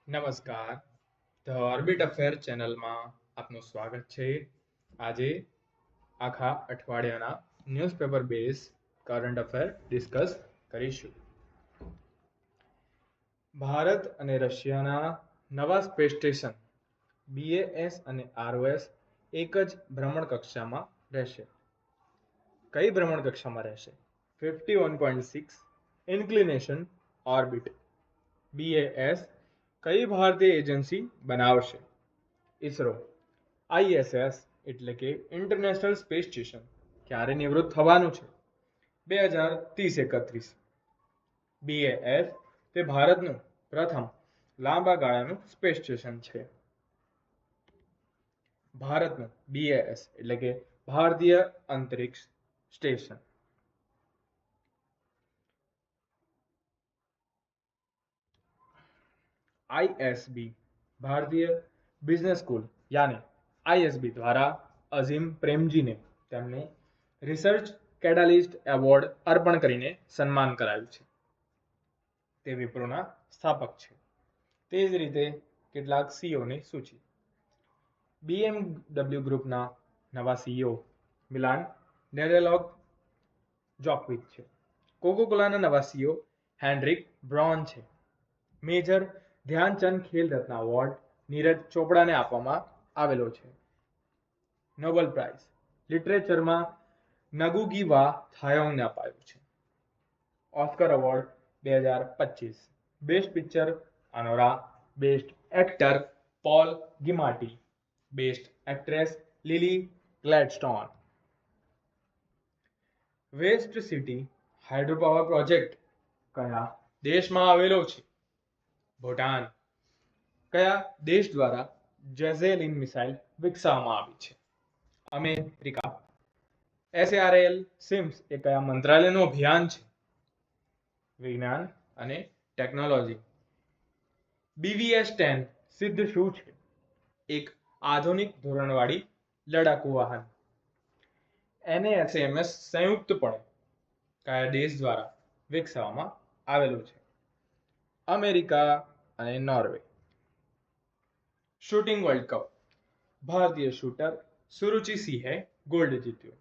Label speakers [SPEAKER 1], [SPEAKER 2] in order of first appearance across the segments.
[SPEAKER 1] નમસ્કાર. The orbit affair ચેનલમાં આપનું સ્વાગત છે. આજે આખા અઠવાડિયાના newspaper base current affair discuss કરીશું. ભારત અને રશિયાના નવા સ્પેસ સ્ટેશન BAS અને ROS એક જ ભ્રમણ કક્ષામાં રહેશે. કઈ ભ્રમણ કક્ષામાં રહેશે? 51.6 ઇન્ક્લિનેશન ઓર્બિટ. BAS કઈ ભારતીય એજન્સી બનાવશે? ઇસરો. ISS એટલે કે ઇન્ટરનેશનલ સ્પેસ સ્ટેશન ક્યારે નિવૃત્ત થવાનું છે? 2030-31. BAS તે ભારતનું પ્રથમ લાંબા ગાળાનું સ્પેસ સ્ટેશન છે. ભારતનું BAS એટલે કે ભારતીય અંતરિક્ષ સ્ટેશન. ISB ભારતીય બિઝનેસ સ્કૂલ યાની ISB દ્વારા અઝીમ પ્રેમજીને તેમને રિસર્ચ કેટાલિસ્ટ એવોર્ડ અર્પણ કરીને સન્માન કરાયું છે. તે વિપ્રોના સ્થાપક છે. તે જ રીતે કેટલાક CEOની સૂચિ. BMW ગ્રુપના નવા CEO મિલાન નેરેલોક-જોકોવિચ છે. કોકો-કોલાના નવા CEO હેન્ડ્રિક બ્રોન છે. મેજર ધ્યાનચંદ ખેલ રત્ન એવોર્ડ નીરજ ચોપડાને આપવામાં આવેલો છે. નોબેલ પ્રાઇઝ લિટરેચરમાં નગુગી વા થાયોંગને અપાયું છે. Oscar award 2025. Best picture Anora, best actor Paul Giamatti, best actress Lily Gladstone. West Seti hydropower project કયા દેશમાં આવેલો છે? ભૂટાન. કયા દેશ દ્વારા જેઝેલિન મિસાઇલ વિકસાવવામાં આવી છે? અમેરિકા. SARL સિમ્સ એ કયા મંત્રાલયનું અભિયાન છે? વિજ્ઞાન અને ટેકનોલોજી. BVS-10 સિદ્ધ શું છે? એક આધુનિક ધોરણવાળી લડાકુ વાહન. NASAMS સંયુક્તપણે કયા દેશ દ્વારા વિકસાવવામાં આવેલું છે? અમેરિકા અને નોર્વે. શૂટિંગ વર્લ્ડ કપ ભારતીય શૂટર સુરુચિ સિંહે ગોલ્ડ જીત્યો.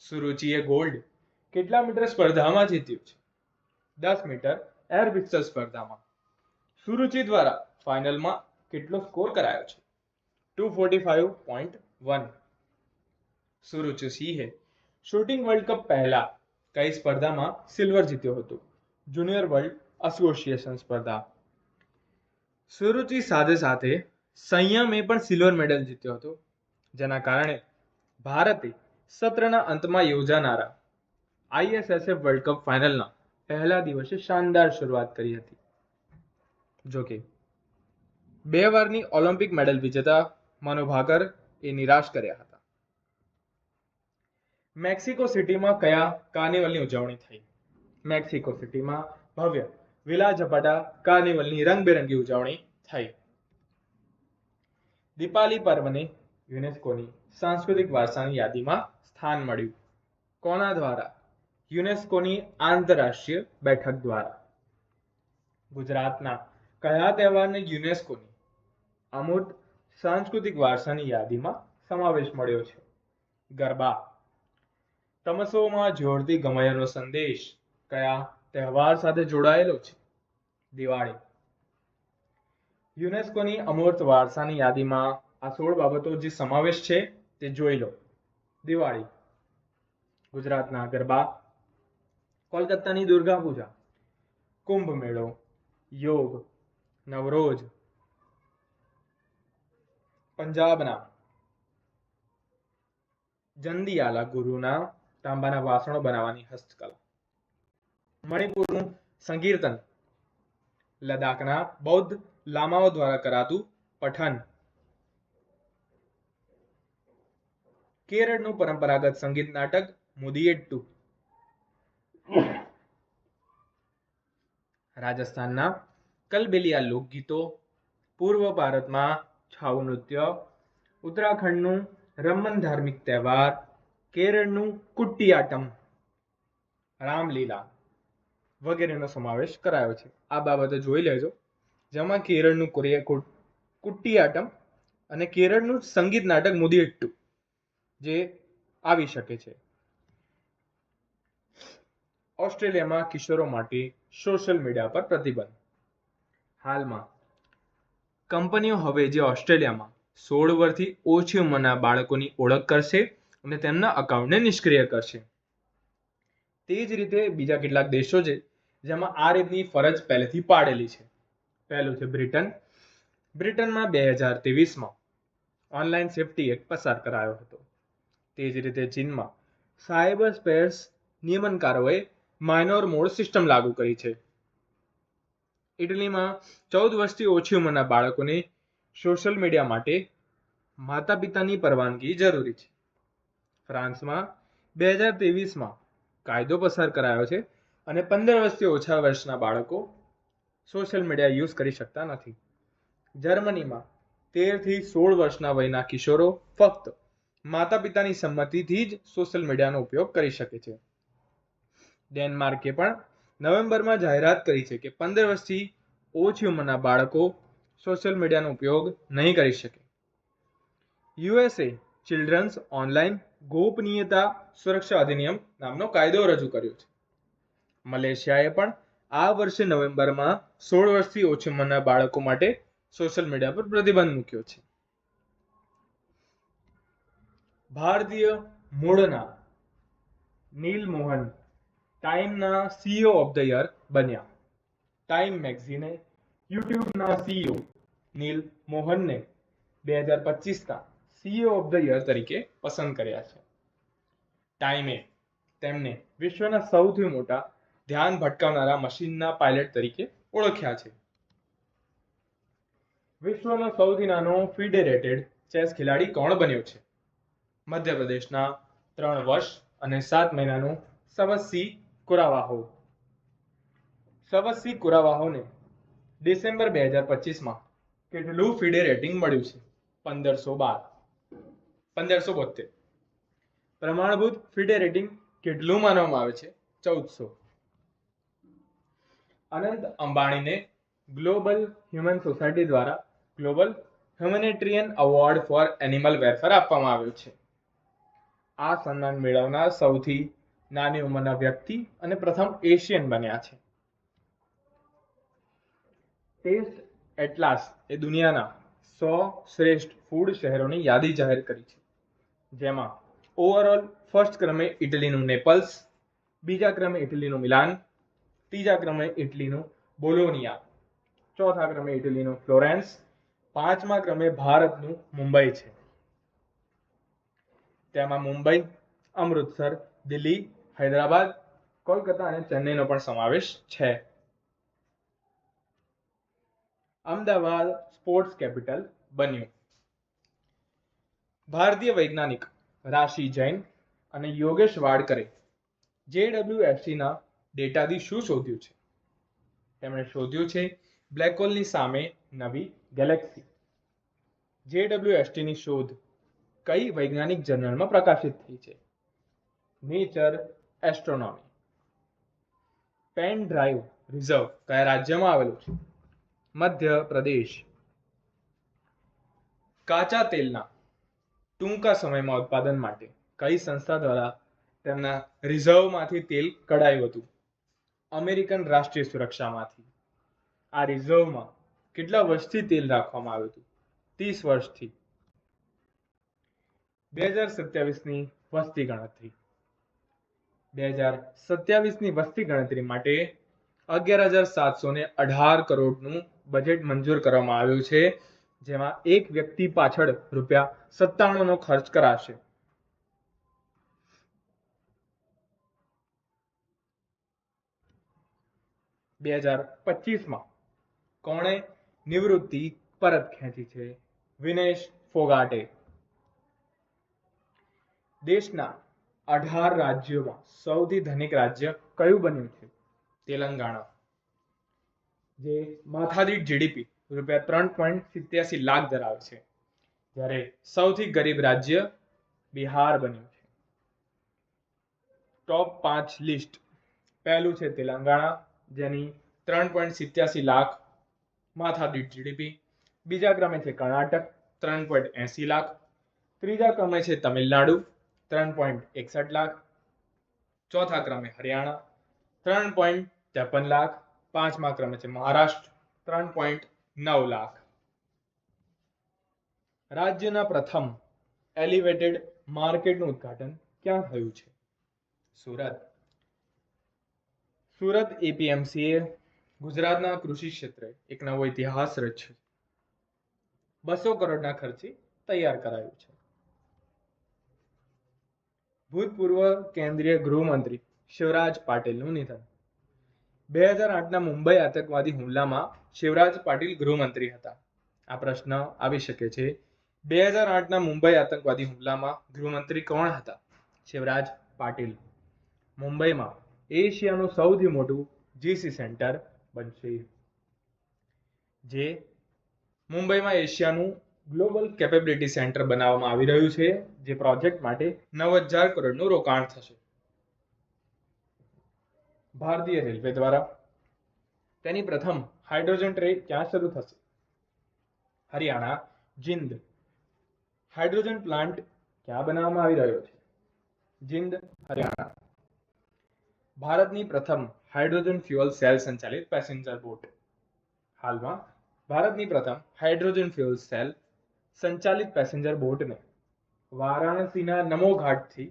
[SPEAKER 1] સુરુચિએ ગોલ્ડ કેટલા મીટર સ્પર્ધામાં જીત્યું છે? 10 મીટર એર પિસ્તલ સ્પર્ધામાં. સુરુચિ દ્વારા ફાઇનલમાં કેટલો સ્કોર કરાયો છે? 245.1. સુરુચિ સિંહે શૂટિંગ વર્લ્ડ કપ પહેલા કઈ સ્પર્ધામાં સિલ્વર જીત્યો હતો? જુનિયર વર્લ્ડ એસોસિએશન સ્પર્ધા. સુરુચિ સાથે સાથે સંયમે પણ સિલ્વર મેડલ જીત્યો હતો, જેના કારણે ભારતે સત્રના અંતમાં યોજાનારા ISSF વર્લ્ડ કપ ફાઇનલના પહેલા દિવસે શાનદાર શરૂઆત કરી હતી. જોકે 2 વારની ઓલિમ્પિક મેડલ વિજેતા મનુ ભાકર એ નિરાશ કર્યા હતા. મેક્સિકો સિટીમાં કયા કાર્નિવલની ઉજવણી થઈ? મેક્સિકો સિટીમાં ભવ્ય વિલા ઝપાટા કાર્નિવલની રંગબેરંગી ઉજવણી થઈ. દીપાવલી પર્વને યુનેસ્કોની સાંસ્કૃતિક વારસાની યાદીમાં સ્થાન મળ્યું. કોના દ્વારા? યુનેસ્કોની આંતરરાષ્ટ્રીય બેઠક દ્વારા. ગુજરાતના કયા તહેવારને યુનેસ્કોની અમૂર્ત સાંસ્કૃતિક વારસાની યાદીમાં સમાવેશ મળ્યો છે? ગરબા. તમસોમાં જોડતી ગમયાનો સંદેશ કયા તહેવાર સાથે જોડાયેલો છે? દિવાળી. યુનેસ્કોની અમૂર્ત વારસાની યાદીમાં આ 16 બાબતો જે સમાવેશ છે તે જોઈ લો. દિવાળી, ગુજરાતના ગરબા, કોલકાતાની દુર્ગા પૂજા, કુંભ મેળો, યોગ, નવરોજ, પંજાબના જંદિયાલા ગુરુના તાંબાના વાસણો બનાવવાની હસ્તકલા, મણિપુરનું સંકીર્તન, લદ્દાખના બૌદ્ધ લામાઓ દ્વારા કરાતું પઠન, કેરળનું પરંપરાગત સંગીત નાટક મુદિયેટ્ટુ, રાજસ્થાનના કલબેલિયા લોકગીતો, પૂર્વ ભારતમાં છાઉ નૃત્ય, ઉત્તરાખંડનું રમન ધાર્મિક તહેવાર, કેરળનું કુટ્ટિયાટમ, રામલીલા વગેરેનો સમાવેશ કરાયો છે. આ બાબતે જોઈ લેજો, જેમાં કેરળનું કુટિયાટમ અને કેરળનું સંગીત નાટક મુદિયટ્ટુ જે આવી શકે છે. ઓસ્ટ્રેલિયામાં કિશોરો માટે સોશિયલ મીડિયા પર પ્રતિબંધ. હાલમાં કંપનીઓ હવે જે ઓસ્ટ્રેલિયામાં 16 વર્ષથી ઓછી ઉંમરના બાળકોની ઓળખ કરશે અને તેમના અકાઉન્ટને નિષ્ક્રિય કરશે. તે જ રીતે બીજા કેટલાક દેશો છે જેમાં આ રીતની ફરજ પહેલેથી પાડેલી છે. પહેલું છે બ્રિટન. બ્રિટનમાં 2023માં ઓનલાઈન સેફ્ટી એક્ટ પસાર કરાયો હતો. તે જ રીતે ચીનમાં સાયબર સ્પેસ નિયમનકારોએ માઇનોર મોડ સિસ્ટમ લાગુ કરી છે. ઇટલીમાં 14 વર્ષથી ઓછી ઉંમરના બાળકોને સોશિયલ મીડિયા માટે માતા પિતાની પરવાનગી જરૂરી છે. ફ્રાન્સમાં 2023માં કાયદો પસાર કરાયો છે અને 15 વર્ષથી ઓછા વર્ષના બાળકો સોશિયલ મીડિયા યુઝ કરી શકતા નથી. જર્મનીમાં 13 થી 16 વર્ષના વયના કિશોરો ફક્ત માતા પિતાની સંમતિથી જ સોશિયલ મીડિયાનો ઉપયોગ કરી શકે છે. ડેનમાર્કે પણ નવેમ્બરમાં જાહેરાત કરી છે કે 15 વર્ષથી ઓછી ઉંમરના બાળકો સોશિયલ મીડિયાનો ઉપયોગ નહીં કરી શકે. યુએસએ ચિલ્ડ્રન્સ ઓનલાઈન ગોપનીયતા સુરક્ષા અધિનિયમ નામનો કાયદો રજૂ કર્યો છે. મલેશિયાએ પણ આ વર્ષે નવેમ્બરમાં 16 વર્ષથી ઓછી ઉંમરના બાળકો માટે સોશિયલ મીડિયા પર પ્રતિબંધ મૂક્યો છે. ભારતીય મૂળના નીલ મોહન ટાઈમના સીઈઓ ઓફ ધ યર બન્યા. ટાઈમ મેગઝીને યુટ્યુબના સીઈઓ નીલ મોહનને 2025ના સીઈઓ ઓફ ધ યર તરીકે પસંદ કર્યા છે. ટાઈમે તેમને વિશ્વના સૌથી મોટા ધ્યાન ભટકાવનારા મશીનના પાયલટ તરીકે ઓળખ્યા છે. વિશ્વનો સૌથી નાનો ફેડરેટેડ ચેસ ખેલાડી કોણ બન્યો છે? મધ્યપ્રદેશના 3 વર્ષ અને 7 મહિનાનું સવસ્સી કુરાવાહો. સવસ્સી કુરાવાહોને ડિસેમ્બર 2025માં કેટલું ફિડે રેટિંગ મળ્યું છે? 1572. પ્રમાણભૂત ફિડે રેટિંગ કેટલું માનવામાં આવે છે? 1400. અનંત અંબાણીને ગ્લોબલ હ્યુમન સોસાયટી દ્વારા global humanitarian award four animal welfare આપવામાં આવ્યો છે. આ સન્માન મેળવનાર સૌથી નાની ઉંમરના વ્યક્તિ અને પ્રથમ એશિયન બન્યા છે. ટેસ્ટ એટલાસ એ દુનિયાના 100 શ્રેષ્ઠ ફૂડ શહેરોની યાદી જાહેર કરી છે, જેમાં ઓવરઓલ ફર્સ્ટ ક્રમે ઇટલીનું નેપલ્સ, બીજા ક્રમે ઇટલીનું મિલાન, ત્રીજા ક્રમે ઇટલીનું બોલોનિયા, ચોથા ક્રમે ઇટલીનું ફ્લોરેન્સ, પાંચમા ક્રમે ભારતનું મુંબઈ છે. તેમાં મુંબઈ, અમૃતસર, દિલ્હી, હૈદરાબાદ, કોલકાતા અને ચેન્નઈનો પણ સમાવેશ છે. અમદાવાદ સ્પોર્ટ્સ કેપિટલ બન્યું. ભારતીય વૈજ્ઞાનિક રાશિ જૈન અને યોગેશ વાડકરે JWSTના ડેટાથી શું શોધ્યું છે? તેમણે શોધ્યું છે બ્લેક હોલની સામે નવી ગેલેક્સી. JWSTની શોધ કઈ વૈજ્ઞાનિક જર્નલમાં પ્રકાશિત થઈ છે? Nature astronomy. Pen drive reserve કયા રાજ્યમાં આવેલું છે? મધ્યપ્રદેશ. કાચા તેલના ટૂંકા સમયમાં ઉત્પાદન માટે કઈ સંસ્થા દ્વારા તેમના રિઝર્વમાંથી તેલ કઢાયું હતું? અમેરિકન રાષ્ટ્રીય સુરક્ષામાંથી. આ રિઝર્વમાં કેટલા વર્ષથી તેલ રાખવામાં આવ્યું હતું? 30 વર્ષથી. 2027ની વસ્તી ગણતરી. 2027ની વસ્તી ગણતરી માટે 11,718 કરોડનું બજેટ મંજૂર કરવામાં આવ્યું છે, જેમાં એક વ્યક્તિ પાછળ ₹97નો ખર્ચ કરાશે. માં કોણે નિવૃત્તિ પરત ખેંચી છે? વિનેશ ફોગાટે. દેશના 18 રાજ્યોમાં સૌથી ધનિક રાજ્ય કયું બન્યું છે? તેલંગાણા, જે માથાદીઠ જીડીપી ₹3.87 લાખ ધરાવે છે, જ્યારે સૌથી ગરીબ રાજ્ય બિહાર બન્યું છે. ટોપ 5 લિસ્ટ. પહેલું છે તેલંગાણા, જેની 3.87 લાખ માથાદીઠ જીડીપી. બીજા ક્રમે છે કર્ણાટક 3.80 લાખ. ત્રીજા ક્રમે છે તમિલનાડુ 3.61 લાખ. ચોથા ક્રમે હરિયાણા 3.53 લાખ. પાંચમા ક્રમે છે મહારાષ્ટ્ર 3.9 લાખ. રાજ્યના પ્રથમ એલિવેટેડ માર્કેટનું ઉદ્ઘાટન ક્યાં થયું છે? સુરત. સુરત એપીએમસી એ ગુજરાતના કૃષિ ક્ષેત્રે એક નવો ઇતિહાસ રચ્યો. 200 કરોડના ખર્ચે તૈયાર કરાયું છે. ભૂતપૂર્વ કેન્દ્રીય ગૃહમંત્રી શિવરાજ પાટીલનું નિધન. 2008ના મુંબઈ આતંકવાદી હુમલામાં શિવરાજ પાટીલ ગૃહમંત્રી હતા. આ પ્રશ્ન આવી શકે છે. 2008ના મુંબઈ આતંકવાદી હુમલામાં ગૃહમંત્રી કોણ હતા? શિવરાજ પાટીલ. મુંબઈમાં એશિયાનું સૌથી મોટું જીસી સેન્ટર બનશે. જે મુંબઈમાં એશિયાનું ગ્લોબલ કેપેબિલિટી સેન્ટર બનાવવામાં આવી રહ્યું છે, જે પ્રોજેક્ટ માટે 9000 કરોડનું રોકાણ થશે. ભારતીય રેલવે દ્વારા તેની પ્રથમ હાઇડ્રોજન ટ્રેન ક્યાં શરૂ થશે? હરિયાણા, જિંદ. હાઇડ્રોજન પ્લાન્ટ ક્યાં બનાવવામાં આવી રહ્યો છે? જિંદ, હરિયાણા. ભારતની પ્રથમ હાઇડ્રોજન ફ્યુઅલ સેલ સંચાલિત પેસેન્જર બોટ. હાલમાં ભારતની પ્રથમ હાઇડ્રોજન ફ્યુઅલ સેલ સંચાલિત પેસેન્જર બોટને વારાણસીના નમો ઘાટથી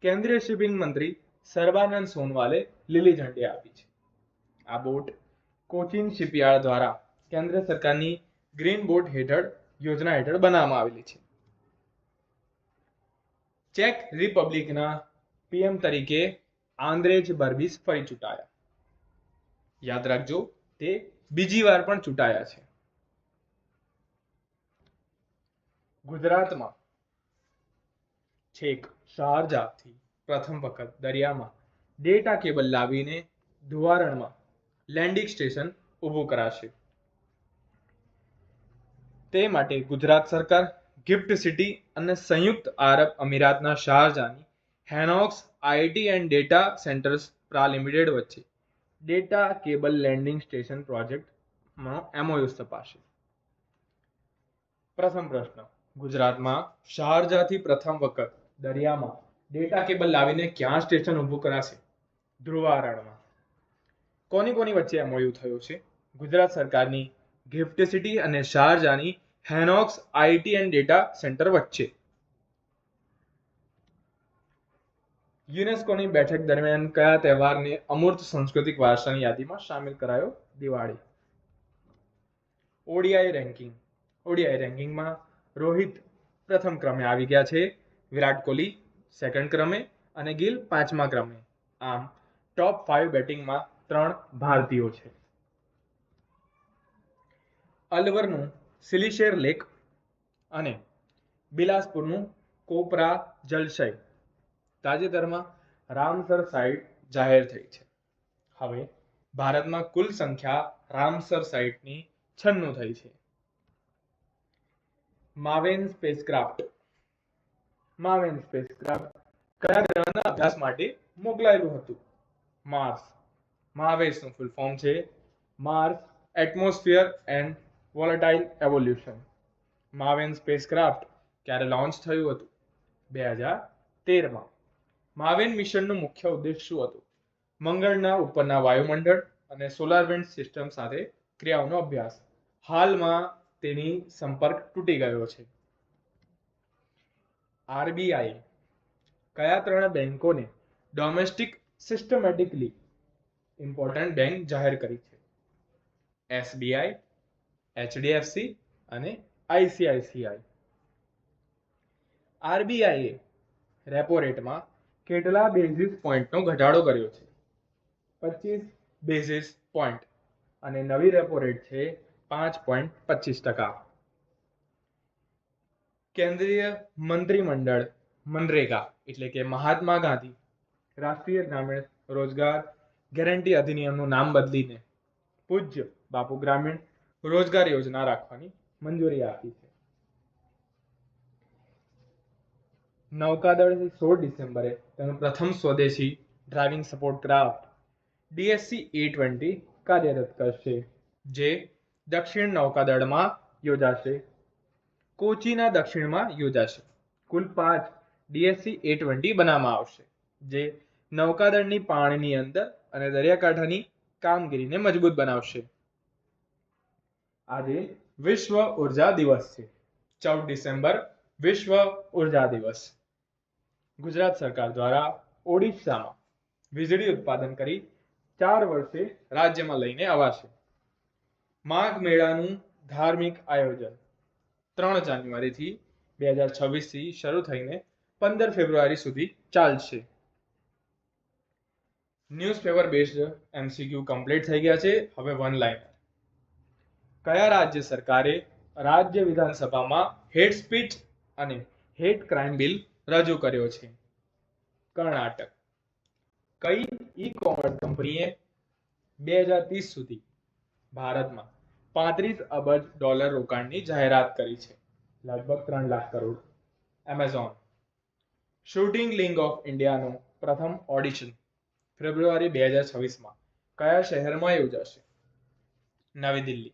[SPEAKER 1] કેન્દ્રીય શિપિંગ મંત્રી સર્બાનંદ સોનવાલે લીલી ઝંડી આપી છે. આ બોટ કોચિન શિપયાર્ડ દ્વારા કેન્દ્ર સરકારની ગ્રીન બોટ યોજના હેઠળ બનાવવામાં આવેલી છે. ચેક રિપબ્લિકના પીએમ તરીકે આંદ્રેજ બર્બીસ ફરી ચૂંટાયા. યાદ રાખજો, તે બીજી વાર પણ ચૂંટાયા છે. ગુજરાતમાં છેક શારજાહથી પ્રથમ વખત દરિયામાં ડેટા કેબલ લાવીને ધુવારણમાં લેન્ડિંગ સ્ટેશન ઊભું કરાશે. તે માટે ગુજરાત સરકાર, ગિફ્ટ સિટી અને સંયુક્ત આરબ અમીરાતના શારજાહની હેનોક્સ આઈટી એન્ડ ડેટા સેન્ટર્સ પ્રા લિમિટેડ વચ્ચે ડેટા કેબલ લેન્ડિંગ સ્ટેશન પ્રોજેક્ટમાં એમઓયુ તપાસશે. પ્રથમ પ્રશ્ન. ગુજરાતમાં શારજાહથી પ્રથમ વખત દરિયામાં ડેટા કેબલ લાવીને ક્યાં સ્ટેશન ઊભું કરાશે? ધ્રુવારણમાં. કોની વચ્ચે એમઓયુ થયો છે? ગુજરાત સરકારની ગિફ્ટ સિટી અને શારજાહની હેનોક્સ આઈટી એન્ડ ડેટા સેન્ટર વચ્ચે. યુનેસ્કોની બેઠક દરમિયાન કયા તહેવારને અમૂર્ત સાંસ્કૃતિક વારસાની યાદીમાં સામેલ કરાયો? દિવાળી. ODI ranking. ઓડીઆઈ રેન્કિંગમાં રોહિત પ્રથમ ક્રમે આવી ગયા છે, વિરાટ કોહલી સેકન્ડ ક્રમે અને ગિલ 5મા ક્રમે. આમ ટોપ 5 બેટિંગમાં 3 ભારતીયો છે. અલવરનું સિલિશેર લેક અને બિલાસપુરનું કોપરા જળશય તાજેતરમાં રામસર સાઇટ જાહેર થઈ છે. હવે ભારતમાં કુલ સંખ્યા રામસર સાઇટની 96 થઈ છે. માવેન સ્પેસક્રાફ્ટ. માવેન સ્પેસક્રાફ્ટ કયા ગ્રહના અભ્યાસ માટે મોકલાયેલું હતું? માર્સ. માવેસનું ફૂલ ફોર્મ છે Mars atmosphere and volatile evolution. MAVEN spacecraft ક્યારે લોન્ચ થયું હતું? 2013માં. માવેન મિશનનું મુખ્ય ઉદ્દેશ શું હતું? મંગળના ઉપરના વાયુમંડળ અને સોલાર વિન્ડ સિસ્ટમ સાથે ક્રિયાઓનો અભ્યાસ. હાલમાં તેની સંપર્ક તૂટી ગયો છે. આરબીઆઈ કયા 3 બેંકોને ડોમેસ્ટિક સિસ્ટમેટિકલી ઇમ્પોર્ટન્ટ બેંક જાહેર કરી છે? એસબીઆઈ, એચડીએફસી અને આઈસીઆઈસીઆઈ. આરબીઆઈએ રેપો રેટમાં કેટલા બેઝિસ પોઈન્ટનો ઘટાડો કર્યો છે? 25 બેઝિસ પોઈન્ટ અને નવી રેપો રેટ છે 5.25%. કેન્દ્રીય મંત્રીમંડળ મનરેગા એટલે કે મહાત્મા ગાંધી રાષ્ટ્રીય ગ્રામીણ રોજગાર ગેરંટી અધિનિયમનું નામ બદલીને પૂજ્ય બાપુ ગ્રામીણ રોજગાર યોજના રાખવાની મંજૂરી આપી છે. નૌકાદળ 16 ડિસેમ્બરે તેનું પ્રથમ સ્વદેશી ડ્રાઇવિંગ સપોર્ટ ક્રાફ્ટ DSC-820 કાર્યરત કરશે, જે દક્ષિણ નૌકાદળમાં યોજાશે? કોચીના દક્ષિણમાં યોજાશે. કુલ 5 DSC-A20 બનાવવામાં આવશે, જે નૌકાદળની પાણીની અંદર અને દરિયાકાંઠાની કામગીરીને મજબૂત બનાવશે. આજે વિશ્વ ઉર્જા દિવસ છે. 14 ડિસેમ્બર વિશ્વ ઉર્જા દિવસ. ગુજરાત સરકાર દ્વારા ઓડિશામાં વીજળી ઉત્પાદન કરી 4 વર્ષે રાજ્યમાં લઈને અવાશે. માઘ મેળાનું ધાર્મિક આયોજન 3 જાન્યુઆરીથી 2026 થી શરૂ થઈને 15 ફેબ્રુઆરી સુધી ચાલશે. ન્યૂઝપેપર બેઝડ MCQ કમ્પ્લીટ થઈ ગયા છે. હવે વન લાઇનર. કયા રાજ્ય સરકારે રાજ્ય વિધાનસભામાં હેટ સ્પીચ અને હેટ ક્રાઇમ બિલ રજૂ કર્યો છે? કર્ણાટક. કઈ ઈ કોમર્સ કંપનીએ 2030 સુધી ભારતમાં 35 અબજ ડોલર રોકાણની જાહેરાત કરી છે? લગભગ 3 lakh crore. Amazon. Shooting league of ઇન્ડિયાનું પ્રથમ ઓડિશન ફેબ્રુઆરી 2026માં કયા શહેરમાં યોજાશે? નવી દિલ્હી.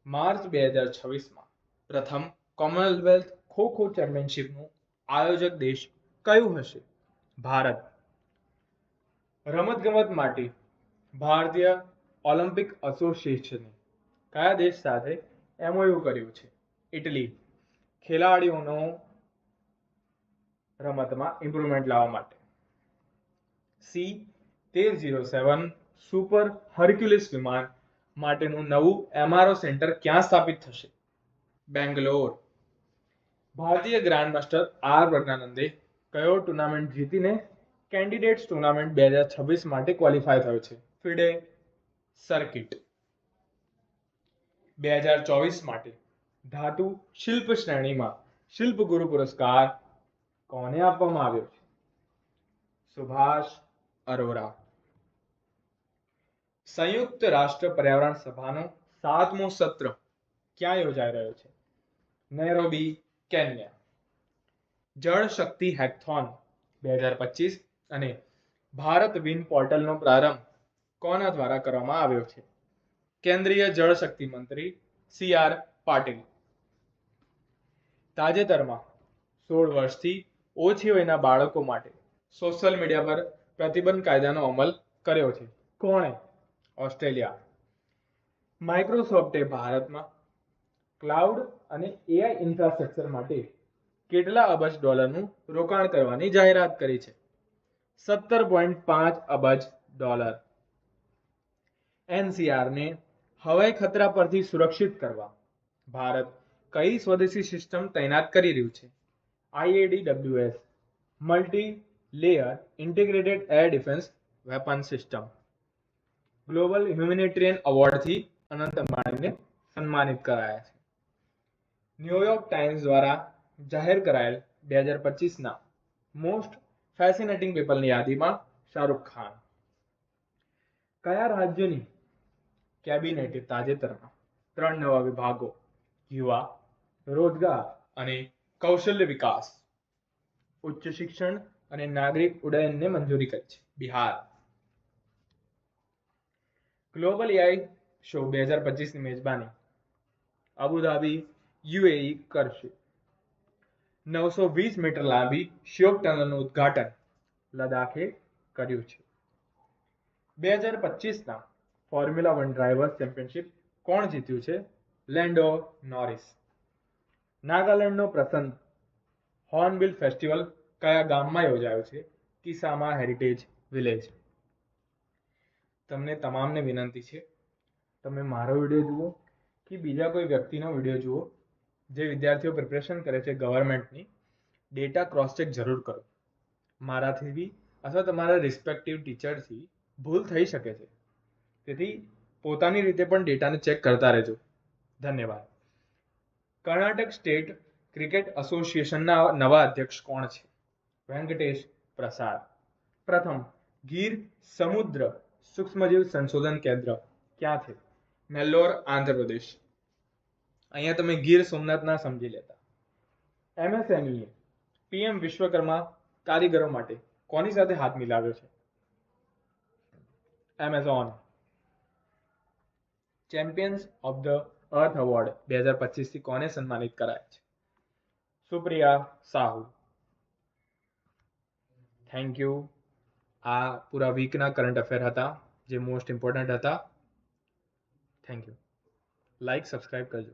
[SPEAKER 1] માર્ચ 2026માં પ્રથમ કોમનવેલ્થ ખો-ખો ચેમ્પિયનશિપનું આયોજક દેશ કયું હશે? ભારત. રમતગમત માટે ભારતીય ઓલિમ્પિક એસોસિએશને કયા દેશ સાથે MOU કર્યું છે? ઇટલી. ખેલાડીઓનો રમતમાં ઇમ્પ્રુવમેન્ટ લાવવા માટે C-1307 સુપર હર્ક્યુલિસ વિમાન માટેનું નવું MRO સેન્ટર ક્યાં સ્થાપિત થશે? બેંગ્લોર. ભારતીય ગ્રાન્ડમાસ્ટર R પ્રજ્ઞાનંદે કયો ટુર્નામેન્ટ જીતીને કેન્ડિડેટ્સ ટુર્નામેન્ટ 2026 માટે ક્વોલિફાય થયો છે? FIDE circuit. 2024 માટે ધાતુ શિલ્પ શ્રેણીમાં શિલ્પગુરુ પુરસ્કાર કોને આપવામાં આવ્યો છે? સુભાષ અરોરા. સંયુક્ત રાષ્ટ્ર પર્યાવરણ સભાનો 7મો સત્ર ક્યાં યોજાઈ રહ્યો છે? Nairobi, Kenya. જળ શક્તિ હેકેથોન 2025 અને ભારત વિન પોર્ટલનો પ્રારંભ કોના દ્વારા કરવામાં આવ્યો છે? કેન્દ્રીય જળ શક્તિ મંત્રી CR પાટીલ. તાજેતરમાં 16 વર્ષથી ઓછી વયના બાળકો માટે સોશિયલ મીડિયા પર પ્રતિબંધ કાયદાનો અમલ કર્યો છે. કોણે? ઓસ્ટ્રેલિયા. માઇક્રોસોફ્ટે ભારતમાં ક્લાઉડ અને AI ઇન્ફ્રાસ્ટ્રક્ચર માટે કેટલા અબજ ડોલરનું રોકાણ કરવાની જાહેરાત કરી છે? 17.5 અબજ ડોલર. NCRને હવાઈ ખતરા પરથી સુરક્ષિત કરવા ભારત કઈ સ્વદેશી સિસ્ટમ તૈનાત કરી રહ્યું છે? IADWS multi layer integrated air defence weapon system. Global humanitarian એવોર્ડથી અનંત અંબાણીને સન્માનિત કરાયા છે. ન્યુયોર્ક ટાઈમ્સ દ્વારા જાહેર કરાયેલ 2025ના મોસ્ટ ફેસિનેટિંગ પીપલની યાદીમાં શાહરૂખ ખાન. કયા રાજ્યની કેબિનેટે તાજેતરમાં 3 નવા વિભાગો યુવા, રોજગાર અને કૌશલ્ય વિકાસ, ઉચ્ચ શિક્ષણ અને નાગરિક ઉડ્ડયનને મંજૂરી કરી છે? બિહાર. ગ્લોબલ AI શો 2025ની મેજબાની અબુધાબી UAE કરશે. 920 મીટર લાંબી શ્યોક ટનલનું ઉદ્ઘાટન લદ્દાખે કર્યું છે. 2025ના ફોર્મ્યુલા 1 ડ્રાઇવર્સ ચેમ્પિયનશિપ કોણ જીત્યું છે? લેન્ડો નોરિસ. નાગાલેન્ડનો પ્રસન્ન હોર્નબિલ ફેસ્ટિવલ કયા ગામમાં યોજાયો છે? કિસામા હેરિટેજ વિલેજ. તમને તમામને વિનંતી છે, તમે મારો વિડીયો જુઓ કે બીજા કોઈ વ્યક્તિનો વિડીયો જુઓ જે વિદ્યાર્થીઓ પ્રિપરેશન કરે છે ગવર્મેન્ટની, ડેટા ક્રોસ ચેક જરૂર કરો. મારાથી બી અથવા તમારા રિસ્પેક્ટિવ ટીચરથી ભૂલ થઈ શકે છે, તેથી પોતાની રીતે પણ ડેટાને ચેક કરતા રહેજો. ધન્યવાદ. કર્ણાટક સ્ટેટ ક્રિકેટ એસોસિએશનના નવા અધ્યક્ષ કોણ છે? વેંકટેશ પ્રસાદ. પ્રથમ ગીર સમુદ્ર સૂક્ષ્મજીવ સંશોધન કેન્દ્ર ક્યાં છે? નેલ્લોર, આંધ્રપ્રદેશ. અહીંયા તમે ગીર સોમનાથના સમજી લેતા. MSME PM વિશ્વકર્મા કારીગરો માટે કોની સાથે હાથ મિલાવ્યો છે? Amazon. Champions of the earth award 2025 થી કોને સન્માનિત કરાય છે? સુપ્રિયા સાહુ. Thank you. આ પૂરા વીકના કરંટ અફેર હતા જે મોસ્ટ ઇમ્પોર્ટન્ટ હતા. Thank you. લાઈક સબસ્ક્રાઇબ કરજો.